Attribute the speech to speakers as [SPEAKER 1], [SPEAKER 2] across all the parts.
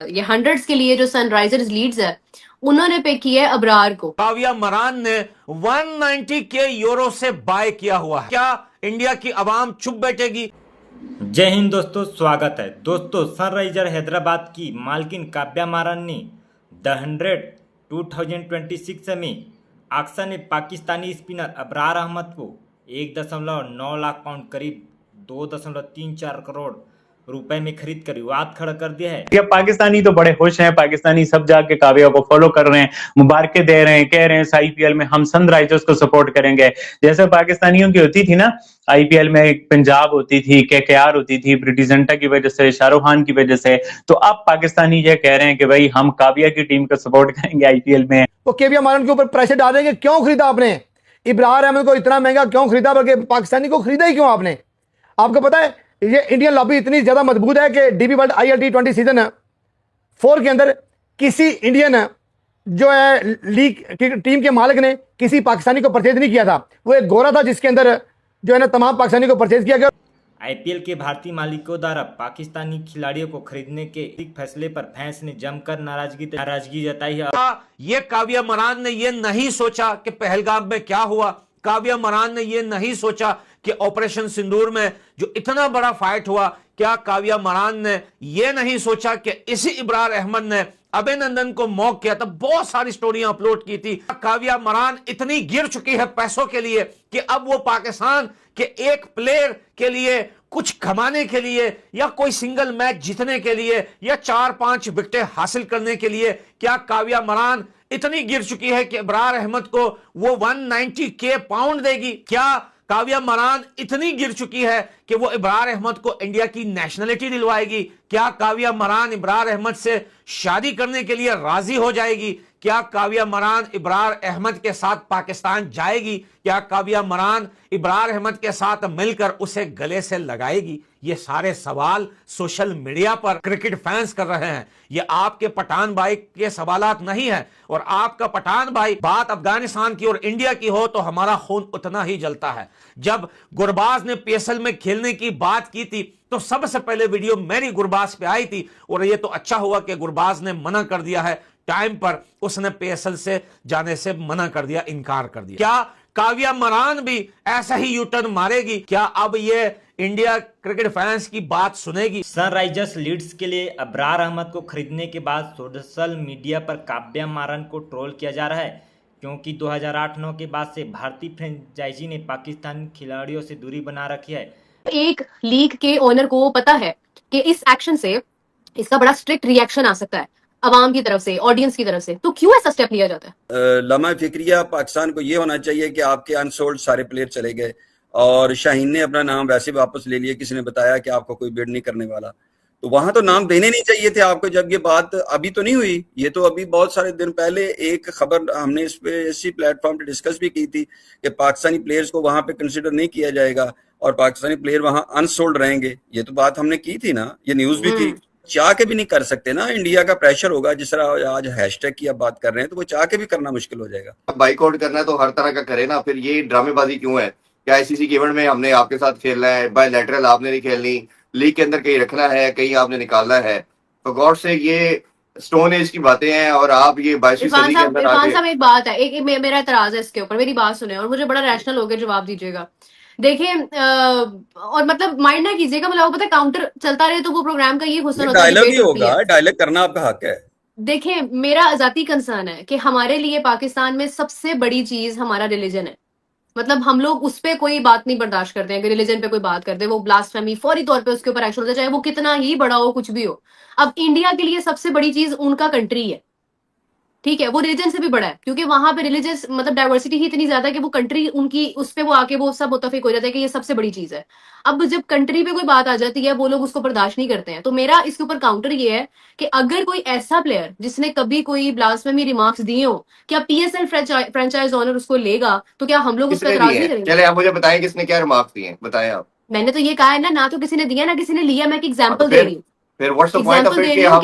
[SPEAKER 1] ये हंड्रेड्स के लिए जो सनराइजर्स लीड्स है उन्होंने पे किया है अबरार को।
[SPEAKER 2] काविया मरान ने 190 के यूरो से बाय किया हुआ है। क्या इंडिया की आवाम चुप बैठेगी?
[SPEAKER 3] जय हिंद दोस्तों, स्वागत है। दोस्तों, सनराइजर हैदराबाद की मालकिन काव्या मारान ने द 100 2026 में ऑक्शन में पाकिस्तानी स्पिनर अबरार अहमद को 1.9 लाख पाउंड करीब 2.34 करोड़ रुपए में खरीद कर विवाद खड़ा कर दिया है।
[SPEAKER 4] या पाकिस्तानी तो बड़े खुश हैं, पाकिस्तानी सब जाके काव्या को फॉलो कर रहे हैं, मुबारकें दे रहे हैं, कह रहे हैं इस आईपीएल में हम सनराइजर्स को सपोर्ट करेंगे। जैसे पाकिस्तानियों की होती थी ना आईपीएल में, एक पंजाब होती थी, केकेआर होती थी, प्रीति जिंटा की वजह से, शाहरुख खान की वजह से, तो अब पाकिस्तानी ये कह रहे हैं कि भाई हम काव्या की टीम को सपोर्ट करेंगे आईपीएल में।
[SPEAKER 5] तो केविया मारन के ऊपर प्रेशर डाल देंगे, क्यों खरीदा आपने इब्रार अहमद को, इतना महंगा क्यों खरीदा, बल्कि पाकिस्तानी को खरीदा ही क्यों आपने? आपको पता है ये इंडियन लॉबी इतनी ज्यादा मजबूत है कि डीबी वर्ल्ड ILT20 सीजन 4 के अंदर किसी इंडियन जो है लीग टीम के मालिक ने किसी पाकिस्तानी को परचेज नहीं किया था। वो एक गोरा था जिसके अंदर जो है ना तमाम पाकिस्तानी को परचेज किया गया।
[SPEAKER 3] आईपीएल के भारतीय मालिकों द्वारा पाकिस्तानी खिलाड़ियों को खरीदने के फैसले पर फैंस ने जमकर नाराजगी जताई है।
[SPEAKER 2] ये काव्या मरान ने ये नहीं सोचा कि पहलगाम में क्या हुआ। काव्या मरान ने ये नहीं सोचा कि ऑपरेशन सिंदूर में जो इतना बड़ा फाइट हुआ, क्या काव्या मरान ने ये नहीं सोचा कि इसी इब्रार अहमद ने अभिनंदन को मौक किया था। बहुत सारी स्टोरियां अपलोड की थी। काव्या मरान इतनी गिर चुकी है पैसों के लिए कि अब वो पाकिस्तान के एक प्लेयर के लिए कुछ कमाने के लिए या कोई सिंगल मैच जीतने के लिए या 4-5 विकेटें हासिल करने के लिए, क्या काव्या मरान इतनी गिर चुकी है कि इब्रार अहमद को वो 190 के पाउंड देगी? क्या काव्या मरान इतनी गिर चुकी है कि वो इब्रार अहमद को इंडिया की नेशनलिटी दिलवाएगी? क्या काव्या मरान इब्रार अहमद से शादी करने के लिए राजी हो जाएगी? क्या काव्या मरान इब्रार अहमद के साथ पाकिस्तान जाएगी? क्या काव्या मरान इब्रार अहमद के साथ मिलकर उसे गले से लगाएगी? ये सारे सवाल सोशल मीडिया पर क्रिकेट फैंस कर रहे हैं। ये आपके पठान भाई के सवालात नहीं है। और आपका पठान भाई बात अफगानिस्तान की और इंडिया की हो तो हमारा खून उतना ही जलता है। जब गुरबाज ने PSL में खेलने की बात की थी तो सबसे पहले वीडियो मेरी गुरबाज पे आई थी, और ये तो अच्छा हुआ कि गुरबाज ने मना कर दिया है टाइम पर। उसने PSL से जाने से मना कर दिया, इनकार कर दिया। क्या काव्या मरान भी ऐसा ही यूटर्न मारेगी? क्या अब ये इंडिया क्रिकेट फैंस की बात सुनेगी?
[SPEAKER 3] सनराइजर्स लीड्स के लिए अबरार अहमद को खरीदने के बाद सोशल मीडिया पर काव्या मारन को ट्रोल किया जा रहा है, क्योंकि 2008-9 के बाद से भारतीय फ्रेंचाइजी ने पाकिस्तानी खिलाड़ियों से दूरी बना रखी है।
[SPEAKER 1] एक लीग के ओनर को पता है कि इस एक्शन से इसका बड़ा स्ट्रिक्ट रिएक्शन आ सकता है अवाम की तरफ से, ऑडियंस की तरफ से, तो क्यों ऐसा स्टेप लिया जाता है?
[SPEAKER 6] लम्हा फिक्रिया पाकिस्तान को ये होना चाहिए कि आपके अनसोल्ड सारे प्लेयर चले गए और शाहीन ने अपना नाम वैसे वापस ले लिया। किसी ने बताया कि आपको कोई बिड नहीं करने वाला, तो वहां तो नाम देने नहीं चाहिए थे आपको। जब ये बात अभी तो नहीं हुई, ये तो अभी बहुत सारे दिन पहले एक खबर हमने इस पे इसी प्लेटफॉर्म पे डिस्कस भी की थी कि पाकिस्तानी प्लेयर्स को वहां पे कंसिडर नहीं किया जाएगा और पाकिस्तानी प्लेयर वहां अनसोल्ड रहेंगे। ये तो बात हमने की थी ना, ये न्यूज भी थी। चाह के भी नहीं कर सकते ना, इंडिया का प्रेशर होगा। जिस तरह आज हैशटैग की आप बात कर रहे हैं तो वो चाह के भी करना मुश्किल हो जाएगा।
[SPEAKER 7] बाइकआउट करना है तो हर तरह का करे ना, फिर ये ड्रामेबाजी क्यों है? क्या ICC के इवेंट में हमने आपके साथ खेलना है, बायलैटरल आपने नहीं खेलनी, लीग के अंदर कहीं रखना है, कहीं आपने निकालना है? तो गॉड से ये स्टोन एज की बातें हैं और आप ये 22वीं सदी के अंदर
[SPEAKER 1] इरफान साहब, एक बात है, एक मेरा एतराज है इसके ऊपर, मेरी बात सुने और मुझे बड़ा रैशनल होकर जवाब दीजिएगा। देखिए और मतलब माइंड ना कीजिएगा, मतलब पता है काउंटर चलता रहे तो वो प्रोग्राम का ये हुस्न होता है।
[SPEAKER 6] डायलॉग ही होगा, डायलॉग करना आपका हक है।
[SPEAKER 1] देखिए मेरा आजादी कंसर्न है कि हमारे लिए पाकिस्तान में सबसे बड़ी चीज हमारा रिलीजन है। मतलब हम लोग उस पे कोई बात नहीं बर्दाश्त करते हैं कि रिलीजन पे कोई बात करते हैं, वो ब्लास्फेमी फौरी तौर पे उसके ऊपर एक्शन होता है, चाहे वो कितना ही बड़ा हो, कुछ भी हो। अब इंडिया के लिए सबसे बड़ी चीज उनका कंट्री है, ठीक है, वो रिलीजन से भी बड़ा है, क्योंकि वहां पे रिलीजियस मतलब डाइवर्सिटी ही इतनी ज्यादा है कि वो कंट्री उनकी उस पे वो आके वो सब मुतफिक हो जाता है कि ये सबसे बड़ी चीज है। अब जब कंट्री पे कोई बात आ जाती है वो लोग उसको बर्दाश्त नहीं करते हैं। तो मेरा इसके ऊपर काउंटर ये है कि अगर कोई ऐसा प्लेयर जिसने कभी कोई ब्लास्फेमी रिमार्क्स दिए हो, क्या PSL फ्रेंचाइज ओनर उसको लेगा? तो क्या हम लोग उस पर एतराज नहीं करेंगे?
[SPEAKER 7] चले आप मुझे बताएं किसने क्या रिमार्क्स दिए, बताएं आप।
[SPEAKER 1] मैंने तो ये कहा है ना तो किसी ने दिया ना किसी ने लिया, मैं एक एग्जाम्पल दे रही हूँ।
[SPEAKER 7] फिर what's the point of it कि हम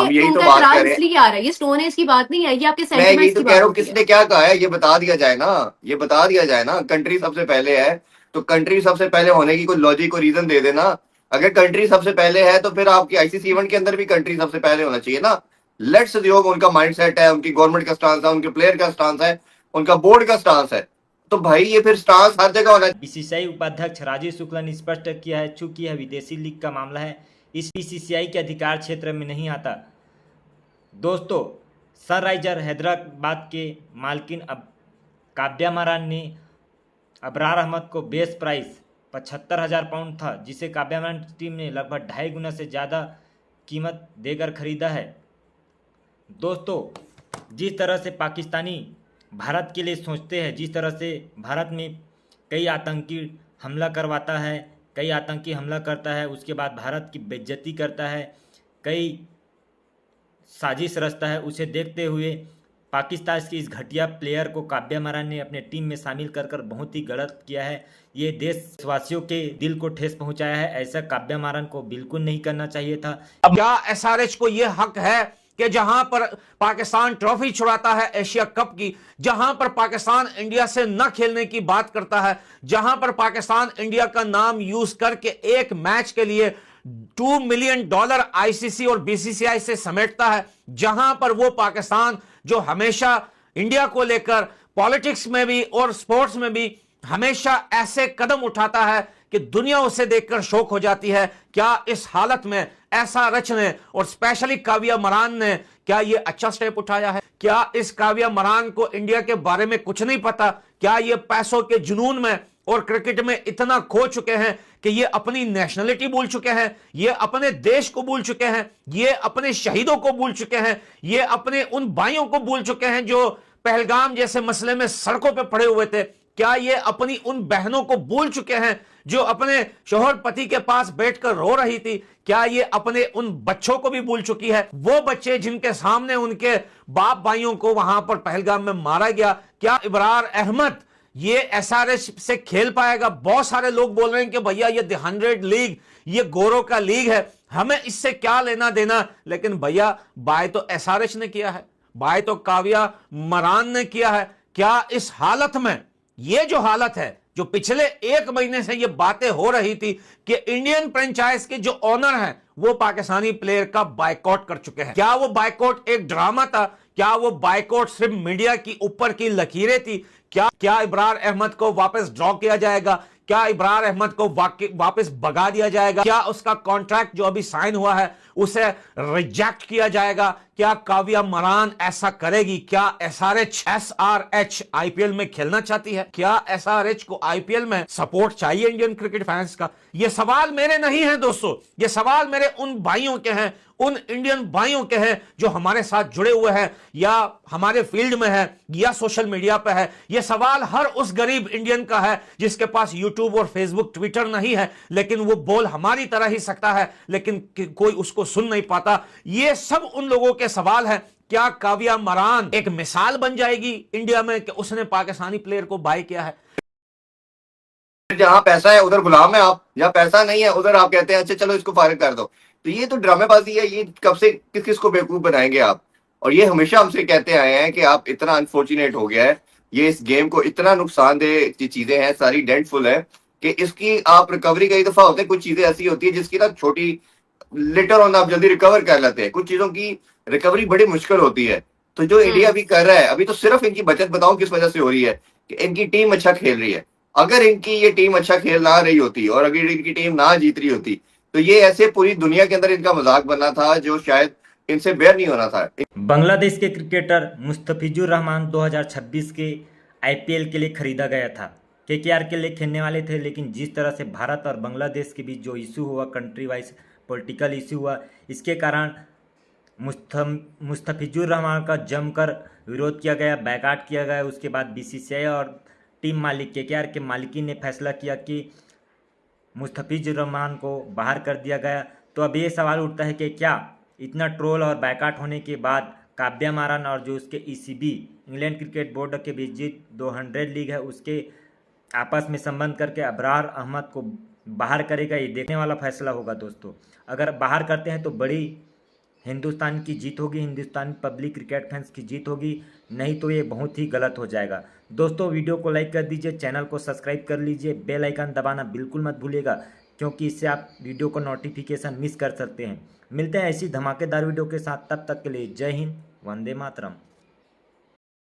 [SPEAKER 7] यही तो बात कर रहे हैं।
[SPEAKER 1] आ रहा है, ये स्टोन एज की बात नहीं है, ये आपके
[SPEAKER 7] मैं यही तो कह रहा हूँ, किसने क्या कहा है ये बता दिया जाए ना, ये बता दिया जाए ना। कंट्री सबसे पहले है तो कंट्री सबसे पहले होने की कोई लॉजिक और रीजन दे देना। अगर कंट्री सबसे पहले है तो फिर आपकी आईसीसी इवेंट के अंदर भी कंट्री सबसे पहले होना चाहिए ना। लेट्स योग उनका माइंडसेट है, उनकी गवर्नमेंट का स्टांस है, उनके प्लेयर का स्टांस है, उनका बोर्ड का स्टांस है, तो भाई ये फिर स्टांस हर जगह होना।
[SPEAKER 3] बीसीसीआई उपाध्यक्ष राजीव शुक्ला ने स्पष्ट किया है, चूंकि यह विदेशी लीग का मामला है, इस बीसीसीआई के अधिकार क्षेत्र में नहीं आता। दोस्तों, सनराइजर हैदराबाद के मालकिन अब काव्या मारान ने अबरार अहमद को बेस प्राइस 75,000 पाउंड था, जिसे काव्या मारान टीम ने लगभग 2.5 गुना से ज़्यादा कीमत देकर खरीदा है। दोस्तों, जिस तरह से पाकिस्तानी भारत के लिए सोचते हैं, जिस तरह से भारत में कई आतंकी हमला करवाता है, कई आतंकी हमला करता है, उसके बाद भारत की बेइज्जती करता है, कई साजिश रचता है, उसे देखते हुए पाकिस्तान के इस घटिया प्लेयर को काव्या मारान ने अपने टीम में शामिल कर बहुत ही गलत किया है। ये देशवासियों के दिल को ठेस पहुंचाया है। ऐसा काव्या मारान को बिल्कुल नहीं करना चाहिए था।
[SPEAKER 2] क्या एसआरएच को यह हक है कि जहां पर पाकिस्तान ट्रॉफी छुड़ाता है एशिया कप की, जहां पर पाकिस्तान इंडिया से न खेलने की बात करता है, जहां पर पाकिस्तान इंडिया का नाम यूज करके एक मैच के लिए $2 मिलियन आईसीसी और बीसीसीआई से समेटता है, जहां पर वो पाकिस्तान जो हमेशा इंडिया को लेकर पॉलिटिक्स में भी और स्पोर्ट्स में भी हमेशा ऐसे कदम उठाता है कि दुनिया उसे देखकर शौक हो जाती है, क्या इस हालत में एसआरएच ने और स्पेशली काव्या मारान ने क्या ये अच्छा स्टेप उठाया है? क्या इस काव्या मारान को इंडिया के बारे में कुछ नहीं पता? क्या ये पैसों के जुनून में और क्रिकेट में इतना खो चुके हैं कि ये अपनी नेशनलिटी भूल चुके हैं, ये अपने देश को भूल चुके हैं, ये अपने शहीदों को भूल चुके हैं, ये अपने उन भाइयों को भूल चुके हैं जो पहलगाम जैसे मसले में सड़कों पर पड़े हुए थे? क्या ये अपनी उन बहनों को भूल चुके हैं जो अपने शोहर पति के पास बैठकर रो रही थी? क्या ये अपने उन बच्चों को भी भूल चुकी है? वो बच्चे जिनके सामने उनके बाप भाइयों को वहां पर पहलगाम में मारा गया, क्या इब्रार अहमद ये एसआरएच से खेल पाएगा? बहुत सारे लोग बोल रहे हैं कि भैया ये द 100 लीग, ये गोरों का लीग है, हमें इससे क्या लेना देना। लेकिन भैया बाय तो एसआरएच ने किया है, बाय तो काव्या मारान ने किया है। क्या इस हालत में ये जो हालत है, जो पिछले 1 महीने से ये बातें हो रही थी कि इंडियन फ्रेंचाइज के जो ओनर हैं वो पाकिस्तानी प्लेयर का बायकॉट कर चुके हैं, क्या वो बायकॉट एक ड्रामा था? क्या वो बायकॉट सिर्फ मीडिया की ऊपर की लकीरें थी? क्या इब्रार अहमद को वापस ड्रॉ किया जाएगा? क्या इब्रार अहमद को वापस भगा दिया जाएगा? क्या उसका कॉन्ट्रैक्ट जो अभी साइन हुआ है उसे रिजेक्ट किया जाएगा? क्या काव्या मारान ऐसा करेगी? क्या एसआरएच आईपीएल में खेलना चाहती है? क्या एसआरएच को आईपीएल में सपोर्ट चाहिए इंडियन क्रिकेट फैंस का? ये सवाल मेरे नहीं है दोस्तों, ये सवाल मेरे उन भाइयों के हैं, उन इंडियन भाइयों के हैं जो हमारे साथ जुड़े हुए हैं या हमारे फील्ड में है या सोशल मीडिया पे है। यह सवाल हर उस गरीब इंडियन का है जिसके पास यूट्यूब और फेसबुक ट्विटर नहीं है, लेकिन वो बोल हमारी तरह ही सकता है, लेकिन कोई उसको सुन नहीं पाता। ये सब उन लोगों के सवाल है। क्या काव्या मारान एक मिसाल बन जाएगी इंडिया में कि उसने पाकिस्तानी प्लेयर को बाय किया है?
[SPEAKER 7] जहां पैसा है उधर गुलाम है आप, जहां पैसा नहीं है उधर आप कहते हैं अच्छा चलो इसको फारिग कर दो। तो ये तो ड्रामेबाजी है। ये कब से किस किस को बेवकूफ बनाएंगे आप? और ये हमेशा हमसे कहते आए हैं कि आप इतना अनफॉर्चुनेट हो गया है, ये इस गेम को इतना नुकसानदेह चीजें हैं, सारी डेंटफुल है कि इसकी आप रिकवरी कई दफा होते हैं, कुछ चीजें ऐसी होती है जिसकी ना छोटी लेटर ऑन आप जल्दी रिकवर कर लेते हैं, कुछ चीजों की रिकवरी बड़ी मुश्किल होती है। तो जो इंडिया भी कर रहा है अभी, तो सिर्फ इनकी बचत बताओ किस वजह से हो रही है कि इनकी टीम अच्छा खेल रही है। अगर इनकी ये टीम अच्छा खेल ना रही होती और अगर इनकी टीम ना जीत रही होती तो ये ऐसे पूरी दुनिया के अंदर इनका मजाक बनना था जो शायद इनसे बेयर नहीं होना था।
[SPEAKER 3] बांग्लादेश के क्रिकेटर मुस्तफिजुर रहमान 2026 के आईपीएल के लिए खरीदा गया था। केकेआर के लिए खेलने वाले थे, लेकिन जिस तरह से भारत और बांग्लादेश के बीच जो इशू हुआ, कंट्री वाइज पॉलिटिकल इशू हुआ, इसके कारण मुस्तफिजुर रहमान का जमकर विरोध किया गया, बैकआउट किया गया। उसके बाद बीसीसीआई और टीम मालिक केकेआर के मालिकी ने फैसला किया कि मुस्तफिजुर रहमान को बाहर कर दिया गया। तो अब ये सवाल उठता है कि क्या इतना ट्रोल और बैकआउट होने के बाद काव्या मारान और जो उसके ईसीबी इंग्लैंड क्रिकेट बोर्ड के बीच जो 200 लीग है उसके आपस में संबंध करके अबरार अहमद को बाहर करेगा? ये देखने वाला फैसला होगा दोस्तों। अगर बाहर करते हैं तो बड़ी हिंदुस्तान की जीत होगी, हिंदुस्तान पब्लिक क्रिकेट फैंस की जीत होगी, नहीं तो ये बहुत ही गलत हो जाएगा। दोस्तों वीडियो को लाइक कर दीजिए, चैनल को सब्सक्राइब कर लीजिए, बेल आइकन दबाना बिल्कुल मत भूलिएगा क्योंकि इससे आप वीडियो को नोटिफिकेशन मिस कर सकते हैं। मिलते हैं ऐसी धमाकेदार वीडियो के साथ, तब तक के लिए जय हिंद, वंदे मातरम।